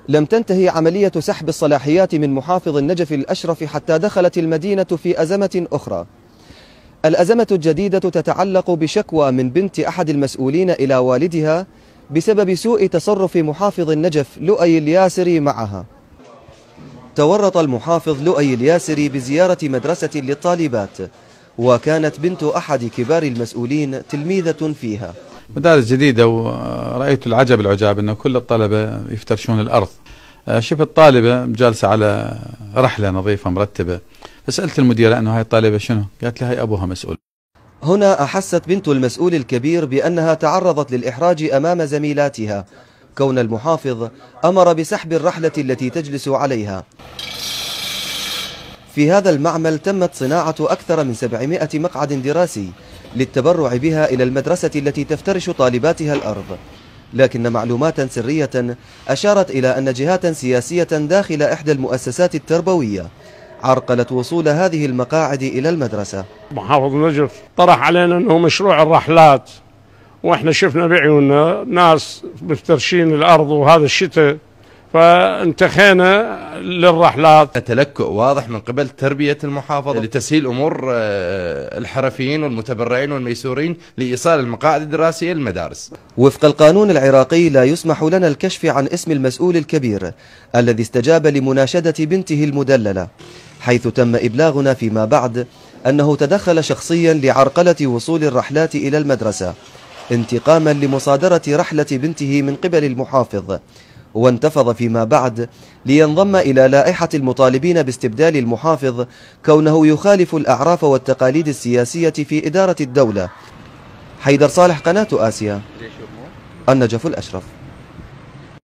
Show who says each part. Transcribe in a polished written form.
Speaker 1: لم تنتهي عملية سحب الصلاحيات من محافظ النجف الأشرف حتى دخلت المدينة في أزمة أخرى. الأزمة الجديدة تتعلق بشكوى من بنت أحد المسؤولين إلى والدها بسبب سوء تصرف محافظ النجف لؤي الياسري معها. تورط المحافظ لؤي الياسري بزيارة مدرسة للطالبات، وكانت بنت أحد كبار المسؤولين تلميذة فيها.
Speaker 2: مدارس جديدة، ورأيت العجب العجاب أن كل الطلبة يفترشون الأرض. شفت طالبة جالسة على رحلة نظيفة مرتبة، فسألت المديرة أنه هاي الطالبة شنو؟ قالت لي هاي أبوها مسؤول.
Speaker 1: هنا أحست بنت المسؤول الكبير بأنها تعرضت للإحراج أمام زميلاتها، كون المحافظ أمر بسحب الرحلة التي تجلس عليها. في هذا المعمل تمت صناعة أكثر من 700 مقعد دراسي للتبرع بها إلى المدرسة التي تفترش طالباتها الأرض، لكن معلومات سرية أشارت إلى أن جهات سياسية داخل إحدى المؤسسات التربوية عرقلت وصول هذه المقاعد إلى المدرسة.
Speaker 3: محافظ النجف طرح علينا أنه مشروع الرحلات، وإحنا شفنا بعيوننا ناس مفترشين الأرض وهذا الشتاء، فانتخينا للرحلات.
Speaker 4: تلكؤ واضح من قبل تربية المحافظة لتسهيل أمور الحرفيين والمتبرعين والميسورين لإيصال المقاعد الدراسية للمدارس.
Speaker 1: وفق القانون العراقي لا يسمح لنا الكشف عن اسم المسؤول الكبير الذي استجاب لمناشدة بنته المدللة، حيث تم إبلاغنا فيما بعد أنه تدخل شخصيا لعرقلة وصول الرحلات إلى المدرسة انتقاما لمصادرة رحلة بنته من قبل المحافظ، وانتفض فيما بعد لينضم إلى لائحة المطالبين باستبدال المحافظ كونه يخالف الأعراف والتقاليد السياسية في إدارة الدولة. حيدر صالح، قناة آسيا، النجف الأشرف.